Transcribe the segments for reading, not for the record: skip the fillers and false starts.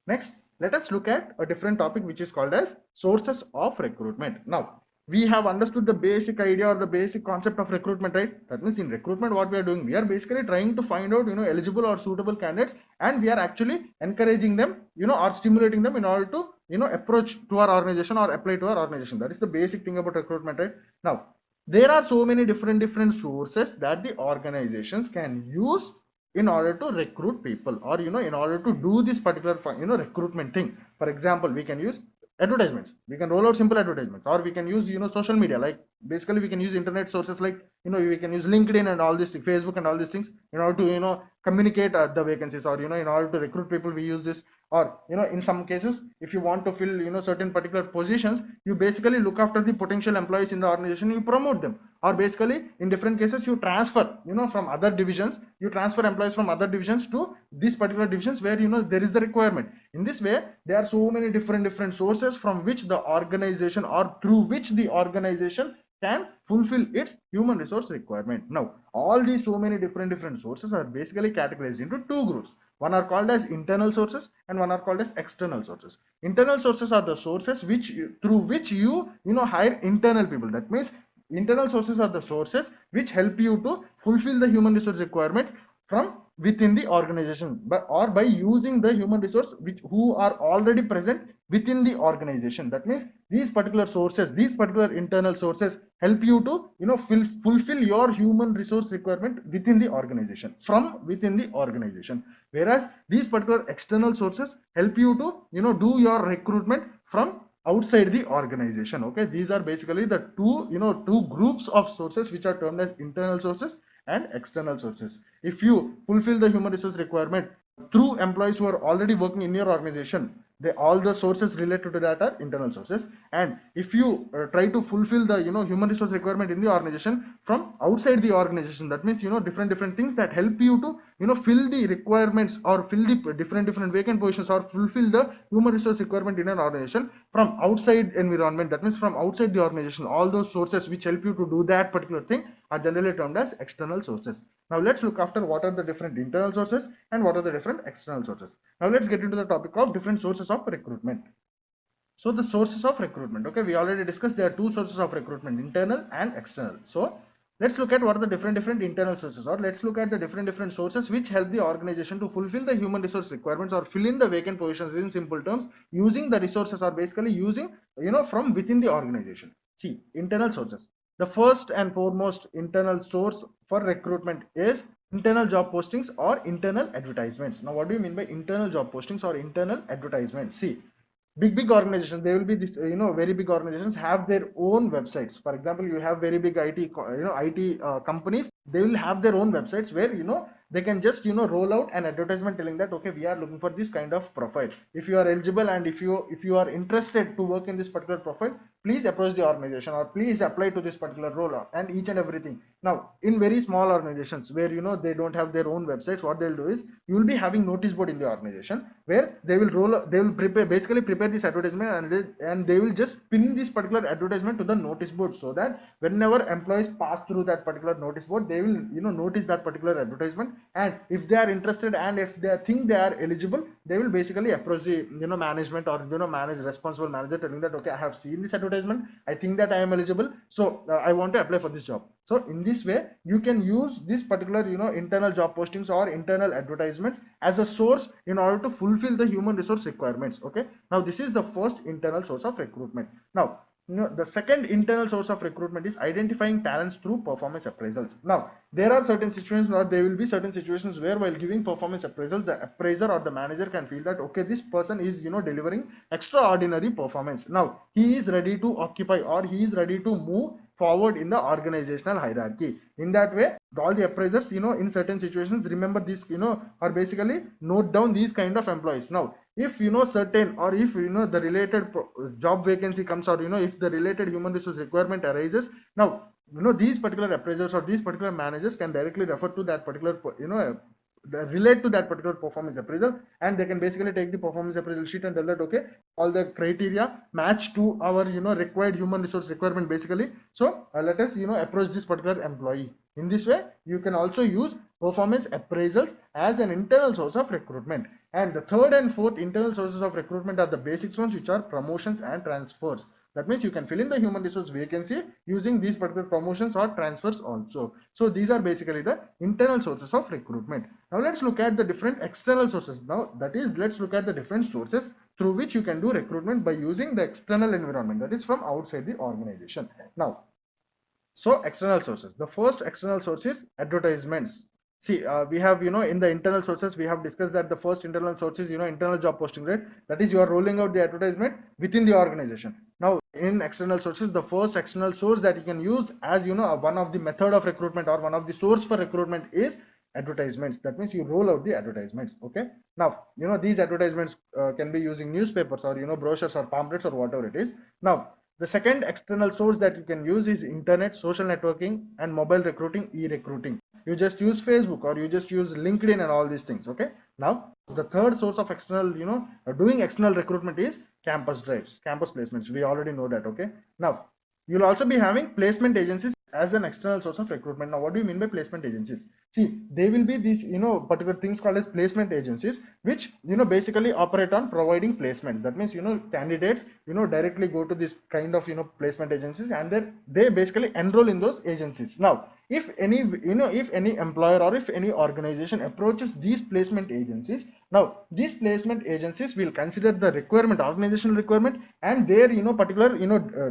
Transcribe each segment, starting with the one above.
Next, let us look at a different topic which is called as sources of recruitment. Now, we have understood the basic idea or the basic concept of recruitment, right? That means in recruitment, what we are doing, we are basically trying to find out, eligible or suitable candidates, and we are actually encouraging them, or stimulating them in order to, approach to our organization or apply to our organization. That is the basic thing about recruitment, right? Now, there are so many different sources that the organizations can use in order to recruit people, or in order to do this particular recruitment thing. For example, we can use advertisements, we can roll out simple advertisements, or we can use social media, like basically we can use internet sources, like we can use LinkedIn and all this, Facebook and all these things, in order to communicate the vacancies, or in order to recruit people, we use this. Or in some cases, if you want to fill certain particular positions, you basically look after the potential employees in the organization, you promote them. Or basically in different cases, you transfer from other divisions, you transfer employees from other divisions to these particular divisions where there is the requirement. In this way, there are so many different sources from which the organization, or through which the organization can fulfill its human resource requirement. Now, all these so many different sources are basically categorized into two groups. One are called as internal sources, and one are called as external sources. Internal sources are the sources through which you hire internal people. That means internal sources are the sources which help you to fulfill the human resource requirement from within the organization, or by using the human resource who are already present within the organization. That means these particular sources, these particular internal sources help you to fulfill your human resource requirement within the organization, from within the organization. Whereas these particular external sources help you to do your recruitment from outside the organization. Okay, these are basically the two groups of sources which are termed as internal sources and external sources. If you fulfill the human resource requirement through employees who are already working in your organization, all the sources related to that are internal sources. And if you try to fulfill the human resource requirement in the organization from outside the organization, that means different things that help you to fill the requirements, or fill the different vacant positions, or fulfill the human resource requirement in an organization from outside environment. That means from outside the organization, all those sources which help you to do that particular thing are generally termed as external sources. Now let's look after what are the different internal sources and what are the different external sources. Now let's get into the topic of different sources of recruitment. So the sources of recruitment, okay, we already discussed there are two sources of recruitment, internal and external. So let's look at what are the different internal sources, or let's look at the different sources which help the organization to fulfill the human resource requirements, or fill in the vacant positions, in simple terms, using the resources, or basically using from within the organization. See, internal sources. The first and foremost internal source for recruitment is internal job postings or internal advertisements. Now what do you mean by internal job postings or internal advertisements? See, big organizations, they will be this very big organizations have their own websites. For example, you have very big IT companies, they will have their own websites where they can just roll out an advertisement telling that, okay, we are looking for this kind of profile. If you are eligible, and if you are interested to work in this particular profile, please approach the organization, or please apply to this particular role, and each and everything. Now in very small organizations where they don't have their own websites, what they'll do is, you will be having notice board in the organization where they will prepare this advertisement, and they will just pin this particular advertisement to the notice board, so that whenever employees pass through that particular notice board, they will notice that particular advertisement, and if they are interested, and if they think they are eligible, they will basically approach the management, or responsible manager, telling that, okay, I have seen this advertisement, I think that I am eligible, so I want to apply for this job. So in this way, you can use this particular internal job postings or internal advertisements as a source in order to fulfill the human resource requirements. Okay, now this is the first internal source of recruitment. Now the second internal source of recruitment is identifying talents through performance appraisals. Now there are certain situations, or there will be certain situations where, while giving performance appraisals, the appraiser or the manager can feel that, okay, this person is delivering extraordinary performance. Now he is ready to occupy, or he is ready to move forward in the organizational hierarchy. In that way, all the appraisers in certain situations remember this, or basically note down these kind of employees. Now if certain, or if the related job vacancy comes, or if the related human resource requirement arises, now these particular appraisers or these particular managers can directly refer to that particular relate to that particular performance appraisal, and they can basically take the performance appraisal sheet and tell that okay, all the criteria match to our required human resource requirement basically. So let us approach this particular employee. In this way, you can also use performance appraisals as an internal source of recruitment. And the third and fourth internal sources of recruitment are the basics ones, which are promotions and transfers. That means you can fill in the human resource vacancy using these particular promotions or transfers also. So these are basically the internal sources of recruitment. Now let's look at the different external sources. Now that is, let's look at the different sources through which you can do recruitment by using the external environment, that is from outside the organization. Now, so external sources. The first external source is advertisements. See, we have, in the internal sources, we have discussed that the first internal source is, internal job posting, right? That is, you are rolling out the advertisement within the organization. Now, in external sources, the first external source that you can use as, one of the method of recruitment or one of the source for recruitment is advertisements. That means you roll out the advertisements. Okay. Now, these advertisements can be using newspapers or, brochures or pamphlets or whatever it is. Now, the second external source that you can use is internet, social networking, and mobile recruiting, e-recruiting. You just use Facebook or you just use LinkedIn and all these things. Okay. Now, the third source of external, doing external recruitment is campus drives, campus placements. We already know that. Okay. Now, you'll also be having placement agencies as an external source of recruitment. Now, what do you mean by placement agencies? See, they will be these, particular things called as placement agencies, which, basically operate on providing placement. That means, candidates, directly go to this kind of, placement agencies, and then they basically enroll in those agencies. Now, if any, if any employer or if any organization approaches these placement agencies, now these placement agencies will consider the requirement, organizational requirement, and their, particular,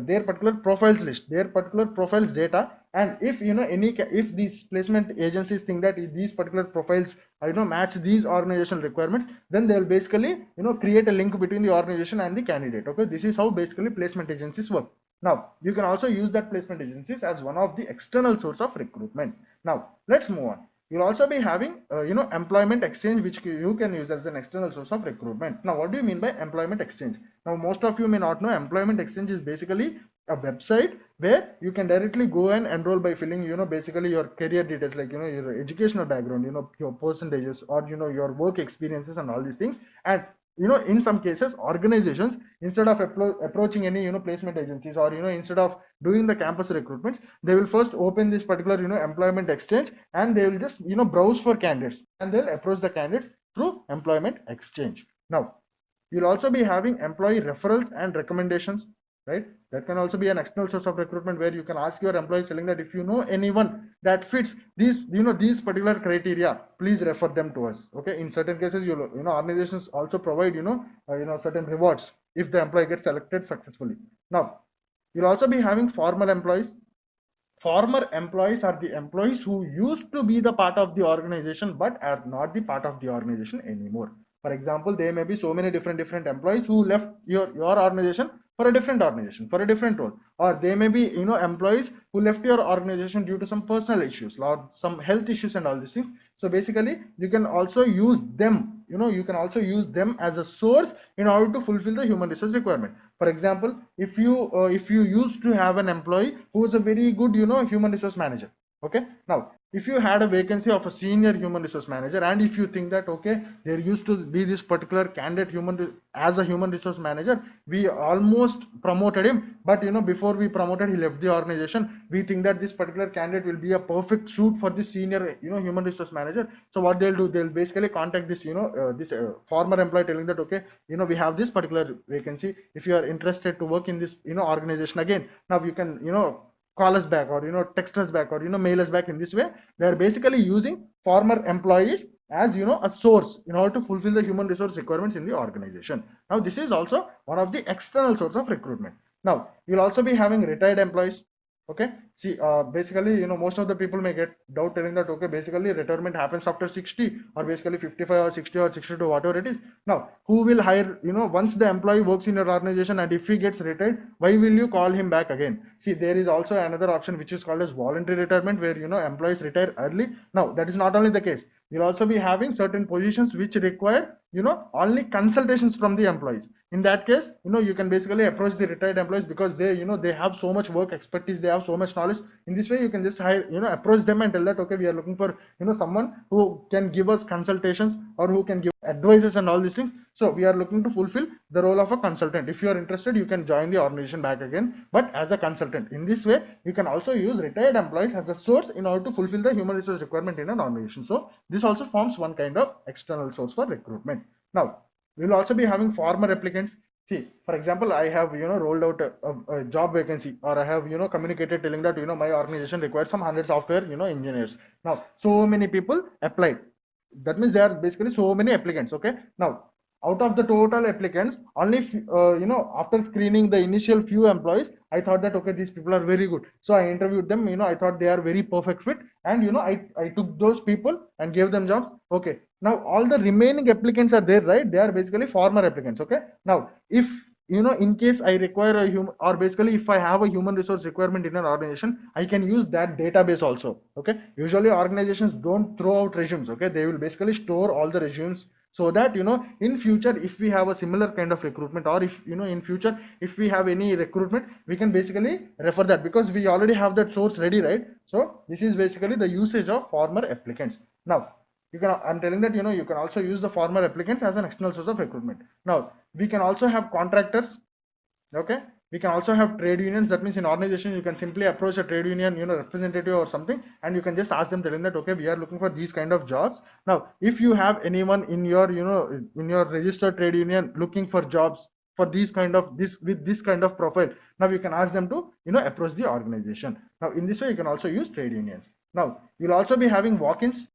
their particular profiles list, their particular profiles data. And if if these placement agencies think that these particular profiles match these organizational requirements, then they will basically create a link between the organization and the candidate. Okay, this is how basically placement agencies work. Now you can also use that placement agencies as one of the external source of recruitment. Now let's move on. You'll also be having employment exchange, which you can use as an external source of recruitment. Now what do you mean by employment exchange? Now most of you may not know, employment exchange is basically a website where you can directly go and enroll by filling basically your career details, like your educational background, your percentages, or your work experiences and all these things. And in some cases, organizations, instead of approaching any placement agencies, or instead of doing the campus recruitments, they will first open this particular employment exchange, and they will just browse for candidates, and they'll approach the candidates through employment exchange. Now you'll also be having employee referrals and recommendations, right? That can also be an external source of recruitment, where you can ask your employees, telling that if you know anyone that fits these these particular criteria, please refer them to us. Okay, in certain cases, organizations also provide certain rewards if the employee gets selected successfully. Now you'll also be having former employees. Former employees are the employees who used to be the part of the organization but are not the part of the organization anymore. For example, there may be so many different employees who left your organization for a different organization, for a different role. Or they may be employees who left your organization due to some personal issues or some health issues and all these things. So basically you can also use them, you can also use them as a source in order to fulfill the human resource requirement. For example, if you used to have an employee who is a very good human resource manager. Okay, now if you had a vacancy of a senior human resource manager, and if you think that okay, there used to be this particular candidate as a human resource manager, we almost promoted him, but before we promoted, he left the organization. We think that this particular candidate will be a perfect suit for this senior human resource manager. So what they'll do, they'll basically contact this this former employee, telling that okay, we have this particular vacancy. If you are interested to work in this organization again, now you can call us back, or text us back, or mail us back. In this way, they are basically using former employees as a source in order to fulfill the human resource requirements in the organization. Now this is also one of the external source of recruitment. Now you'll also be having retired employees. Okay, see, basically most of the people may get doubt, telling that okay, basically retirement happens after 60, or basically 55 or 60 or 62, whatever it is. Now who will hire, once the employee works in your organization, and if he gets retired, why will you call him back again? See, there is also another option which is called as voluntary retirement, where employees retire early. Now that is not only the case, you'll also be having certain positions which require only consultations from the employees. In that case, you can basically approach the retired employees, because they they have so much work expertise, they have so much knowledge, knowledge. In this way, you can just hire, approach them and tell that, okay, we are looking for, someone who can give us consultations or who can give advices and all these things. So we are looking to fulfill the role of a consultant. If you are interested, you can join the organization back again, but as a consultant. In this way, you can also use retired employees as a source in order to fulfill the human resource requirement in an organization. So this also forms one kind of external source for recruitment. Now, we will also be having former applicants. See, for example, I have, rolled out a job vacancy, or I have, communicated telling that, my organization requires some 100 software, engineers. Now, so many people applied. That means there are basically so many applicants. Okay. Now, out of the total applicants, only, after screening the initial few employees, I thought that, okay, these people are very good. So I interviewed them, I thought they are very perfect fit. And, I took those people and gave them jobs. Okay. Now, all the remaining applicants are there, right? They are basically former applicants. Okay. Now, if, in case I require a human, or basically if I have a human resource requirement in an organization, I can use that database also. Okay. Usually organizations don't throw out resumes. Okay. They will basically store all the resumes, so that, in future, if we have a similar kind of recruitment, or if, in future, if we have any recruitment, we can basically refer that, because we already have that source ready, right? So this is basically the usage of former applicants. Now, I'm telling that, you can also use the former applicants as an external source of recruitment. Now, we can also have contractors. Okay. We can also have trade unions. That means in organization, you can simply approach a trade union, representative or something, and you can just ask them, telling that, okay, we are looking for these kind of jobs. Now, if you have anyone in your, in your registered trade union looking for jobs for these kind of, with this kind of profile, now you can ask them to, approach the organization. Now, in this way, you can also use trade unions. Now, you'll also be having walk-ins.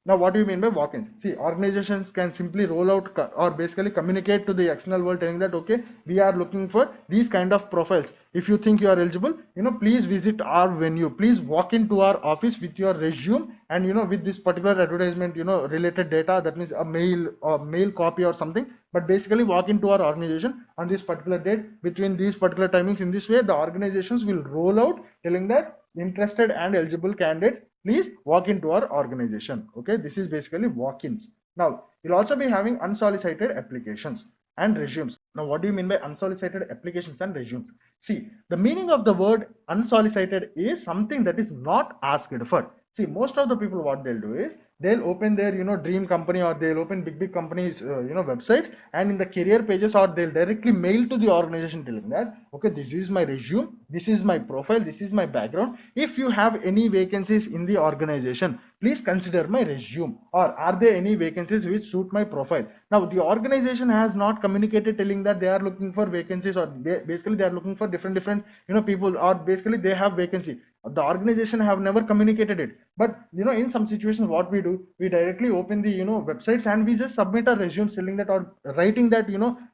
Now, what do you mean by walk-ins? See, organizations can simply roll out or basically communicate to the external world, telling that, okay, we are looking for these kind of profiles. If you think you are eligible, please visit our venue. Please walk into our office with your resume and, with this particular advertisement, related data. That means a mail copy or something. But basically walk into our organization on this particular date between these particular timings. In this way, the organizations will roll out telling that interested and eligible candidates, please walk into our organization. Okay, this is basically walk-ins. Now, you'll also be having unsolicited applications and resumes. Now, what do you mean by unsolicited applications and resumes? See, the meaning of the word unsolicited is something that is not asked for. See, most of the people, what they'll do is they'll open their, dream company, or they'll open big companies, websites, and in the career pages, or they'll directly mail to the organization telling that, okay, this is my resume, this is my profile, this is my background. If you have any vacancies in the organization, please consider my resume, or are there any vacancies which suit my profile? Now, the organization has not communicated telling that they are looking for vacancies, or basically they are looking for different, people, or basically they have vacancy. The organization have never communicated it. But, in some situations, what we do, we directly open the, websites, and we just submit our resume telling that, or writing that,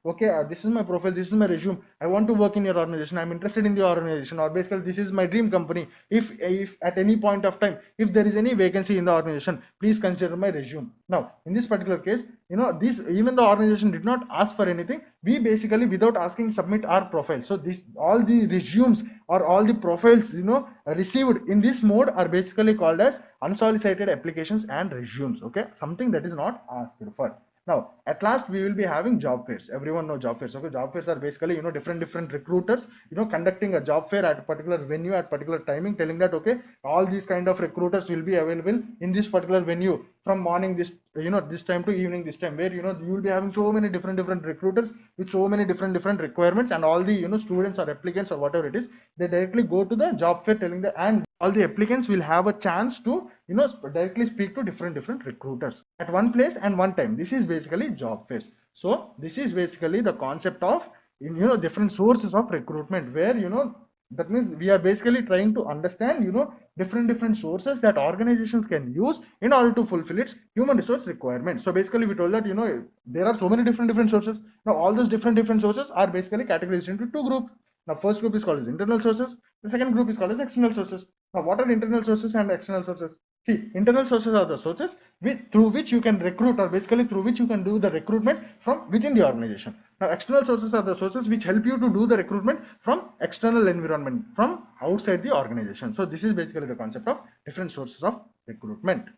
okay, this is my profile, this is my resume, I want to work in your organization, I'm interested in the organization, or basically this is my dream company. If at any point of time, if there is any vacancy in the organization, please consider my resume. Now, in this particular case, this, even the organization did not ask for anything, we basically, without asking, submit our profile. So this, all the resumes or all the profiles, received in this mode are basically called as unsolicited applications and resumes. Okay, something that is not asked for. Now, at last, we will be having job fairs. Everyone know job fairs. Okay, job fairs are basically, different recruiters, conducting a job fair at a particular venue at particular timing, telling that, okay, all these kind of recruiters will be available in this particular venue from morning this, this time to evening this time, where, you will be having so many different recruiters with so many different requirements, and all the, students or applicants or whatever it is, they directly go to the job fair telling that, and all the applicants will have a chance to, directly speak to different recruiters at one place and one time. This is basically job fairs. So this is basically the concept of, different sources of recruitment, where, that means we are basically trying to understand, different sources that organizations can use in order to fulfill its human resource requirements. So basically we told that, there are so many different sources. Now, all those different sources are basically categorized into two groups. Now, first group is called as internal sources. The second group is called as external sources. Now, what are internal sources and external sources? See, internal sources are the sources through which you can recruit, or basically through which you can do the recruitment from within the organization. Now, external sources are the sources which help you to do the recruitment from external environment, from outside the organization. So this is basically the concept of different sources of recruitment.